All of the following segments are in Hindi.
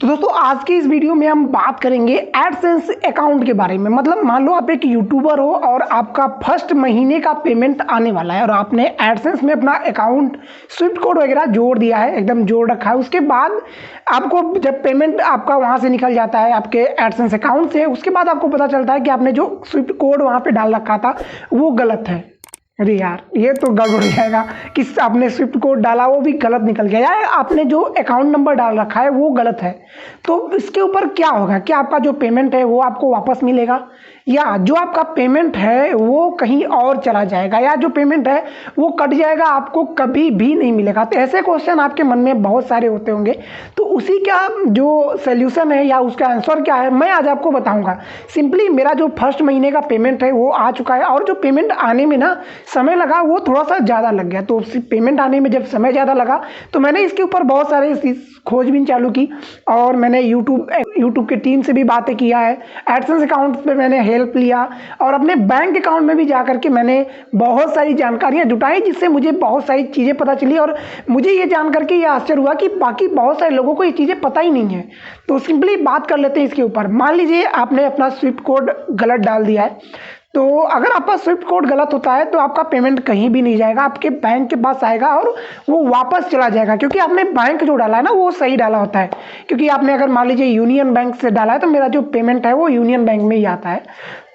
तो दोस्तों आज की इस वीडियो में हम बात करेंगे एडसेंस अकाउंट के बारे में। मतलब मान लो आप एक यूट्यूबर हो और आपका फर्स्ट महीने का पेमेंट आने वाला है और आपने एडसेंस में अपना अकाउंट स्विफ्ट कोड वगैरह जोड़ दिया है, एकदम जोड़ रखा है। उसके बाद आपको जब पेमेंट आपका वहाँ से निकल जाता है आपके एडसेंस अकाउंट से, उसके बाद आपको पता चलता है कि आपने जो स्विफ्ट कोड वहाँ पे डाल रखा था वो गलत है। अरे यार ये तो गड़बड़ हो जाएगा कि आपने स्विफ्ट कोड डाला वो भी गलत निकल गया, या आपने जो अकाउंट नंबर डाल रखा है वो गलत है। तो इसके ऊपर क्या होगा? क्या आपका जो पेमेंट है वो आपको वापस मिलेगा, या जो आपका पेमेंट है वो कहीं और चला जाएगा, या जो पेमेंट है वो कट जाएगा, आपको कभी भी नहीं मिलेगा? तो ऐसे क्वेश्चन आपके मन में बहुत सारे होते होंगे। तो उसी का जो सोल्यूशन है या उसका आंसर क्या है मैं आज आपको बताऊंगा। सिंपली मेरा जो फर्स्ट महीने का पेमेंट है वो आ चुका है, और जो पेमेंट आने में ना समय लगा वो थोड़ा सा ज़्यादा लग गया। तो पेमेंट आने में जब समय ज़्यादा लगा तो मैंने इसके ऊपर बहुत सारे खोजबीन चालू की, और मैंने यूट्यूब की टीम से भी बातें किया है, एडसेंस अकाउंट पे मैंने हेल्प लिया, और अपने बैंक अकाउंट में भी जा करके मैंने बहुत सारी जानकारियां जुटाई, जिससे मुझे बहुत सारी चीज़ें पता चली। और मुझे ये जान करके ये आश्चर्य हुआ कि बाकी बहुत सारे लोगों को ये चीज़ें पता ही नहीं है। तो सिंपली बात कर लेते हैं इसके ऊपर। मान लीजिए आपने अपना स्विफ्ट कोड गलत डाल दिया है, तो अगर आपका स्विफ्ट कोड गलत होता है तो आपका पेमेंट कहीं भी नहीं जाएगा, आपके बैंक के पास आएगा और वो वापस चला जाएगा, क्योंकि आपने बैंक जो डाला है ना वो सही डाला होता है। क्योंकि आपने अगर मान लीजिए यूनियन बैंक से डाला है तो मेरा जो पेमेंट है वो यूनियन बैंक में ही आता है।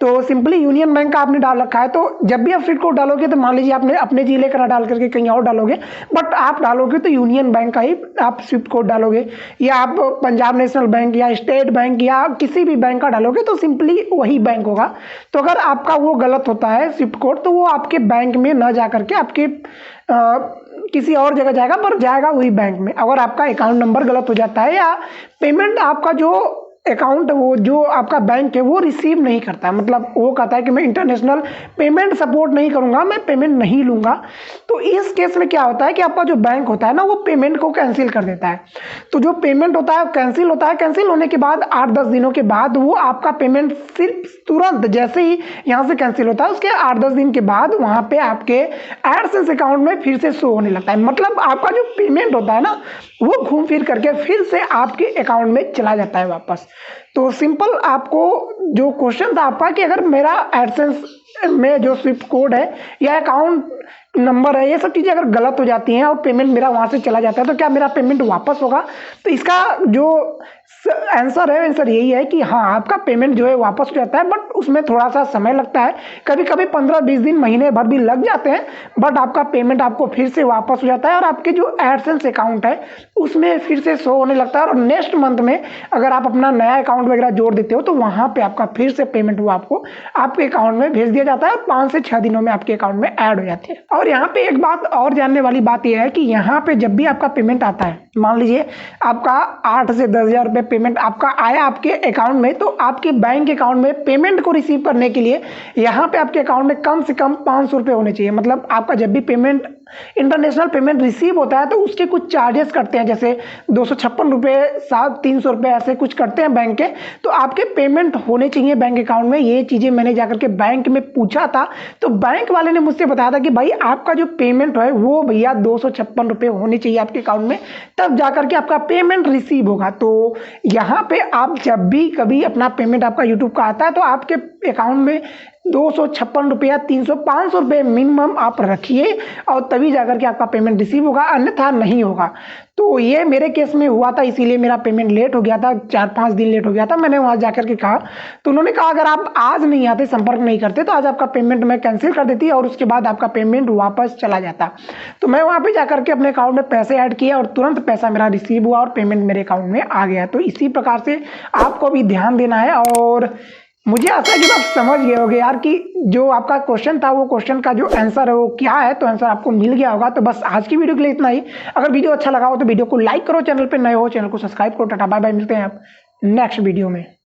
तो सिंपली यूनियन बैंक का आपने डाल रखा है, तो जब भी आप स्विफ्ट कोड डालोगे तो मान लीजिए आपने अपने जिले का डाल करके कहीं और डालोगे, बट आप डालोगे तो यूनियन बैंक का ही आप स्विफ्ट कोड डालोगे, या आप पंजाब नेशनल बैंक या स्टेट बैंक या किसी भी बैंक का डालोगे तो सिंपली वही बैंक होगा। तो अगर आपका वो गलत होता है स्विफ्ट कोड तो वो आपके बैंक में ना जा करके आपके किसी और जगह जाएगा, पर जाएगा वही बैंक में। अगर आपका अकाउंट नंबर गलत हो जाता है या पेमेंट आपका जो अकाउंट वो जो आपका बैंक है वो रिसीव नहीं करता है, मतलब वो कहता है कि मैं इंटरनेशनल पेमेंट सपोर्ट नहीं करूंगा, मैं पेमेंट नहीं लूंगा, तो इस केस में क्या होता है कि आपका जो बैंक होता है ना वो पेमेंट को कैंसिल कर देता है। तो जो पेमेंट होता है कैंसिल होता है, कैंसिल होने के बाद 8-10 दिनों के बाद वो आपका पेमेंट सिर्फ तुरंत जैसे ही यहाँ से कैंसिल होता है उसके 8-10 दिन के बाद वहाँ पे आपके एडसेंस अकाउंट में फिर से शो होने लगता है। मतलब आपका जो पेमेंट होता है ना वो घूम फिर करके फिर से आपके अकाउंट में चला जाता है वापस। तो सिंपल आपको जो क्वेश्चन था आपका कि अगर मेरा एडसेंस में जो स्विफ्ट कोड है या अकाउंट नंबर है ये सब चीज़ें अगर गलत हो जाती हैं और पेमेंट मेरा वहाँ से चला जाता है तो क्या मेरा पेमेंट वापस होगा? तो इसका जो आंसर यही है कि हाँ, आपका पेमेंट जो है वापस हो जाता है, बट उसमें थोड़ा सा समय लगता है। कभी कभी 15-20 दिन महीने भर भी लग जाते हैं, बट आपका पेमेंट आपको फिर से वापस हो जाता है और आपके जो एडसेंस अकाउंट है उसमें फिर से शो होने लगता है। और नेक्स्ट मंथ में अगर आप अपना नया अकाउंट वगैरह जोड़ देते हो तो वहाँ पे आपका फिर से पेमेंट वो आपको आपके अकाउंट में भेज दिया जाता है और 5 से 6 दिनों में आपके अकाउंट में ऐड हो जाती है। और यहाँ पे एक बात और जानने वाली बात यह है कि यहाँ पे जब भी आपका पेमेंट आता है, मान लीजिए आपका 8 से 10 हज़ार रुपये पेमेंट आपका आया आपके अकाउंट में, तो आपके बैंक अकाउंट में पेमेंट को रिसीव करने के लिए यहाँ पे आपके अकाउंट में कम से कम 500 रुपये होने चाहिए। मतलब आपका जब भी पेमेंट इंटरनेशनल पेमेंट रिसीव होता है तो उसके कुछ चार्जेस करते हैं, जैसे 256 रुपये 300 रुपये ऐसे कुछ करते हैं बैंक के। तो आपके पेमेंट होने चाहिए बैंक अकाउंट में। ये चीज़ें मैंने जाकर के बैंक में पूछा था, तो बैंक वाले ने मुझसे बताया था कि भाई आपका जो पेमेंट है वो भैया 256 रुपये होने चाहिए आपके अकाउंट में, तब जाकर के आपका पेमेंट रिसीव होगा। तो यहाँ पे आप जब भी कभी अपना पेमेंट आपका यूट्यूब का आता है तो आपके अकाउंट में 256 रुपया 300-500 रुपये मिनिमम आप रखिए और तभी जाकर के आपका पेमेंट रिसीव होगा, अन्यथा नहीं होगा। तो ये मेरे केस में हुआ था, इसीलिए मेरा पेमेंट लेट हो गया था, 4-5 दिन लेट हो गया था। मैंने वहाँ जाकर के कहा तो उन्होंने कहा अगर आप आज नहीं आते, संपर्क नहीं करते तो आज आपका पेमेंट मैं कैंसिल कर देती और उसके बाद आपका पेमेंट वापस चला जाता। तो मैं वहाँ पर जाकर के अपने अकाउंट में पैसे ऐड किए और तुरंत पैसा मेरा रिसीव हुआ और पेमेंट मेरे अकाउंट में आ गया। तो इसी प्रकार से आपको भी ध्यान देना है। और मुझे आशा है कि आप समझ गए होंगे यार कि जो आपका क्वेश्चन था वो क्वेश्चन का जो आंसर है वो क्या है, तो आंसर आपको मिल गया होगा। तो बस आज की वीडियो के लिए इतना ही। अगर वीडियो अच्छा लगा हो तो वीडियो को लाइक करो, चैनल पे नए हो चैनल को सब्सक्राइब करो। टाटा बाय बाय, मिलते हैं आप नेक्स्ट वीडियो में।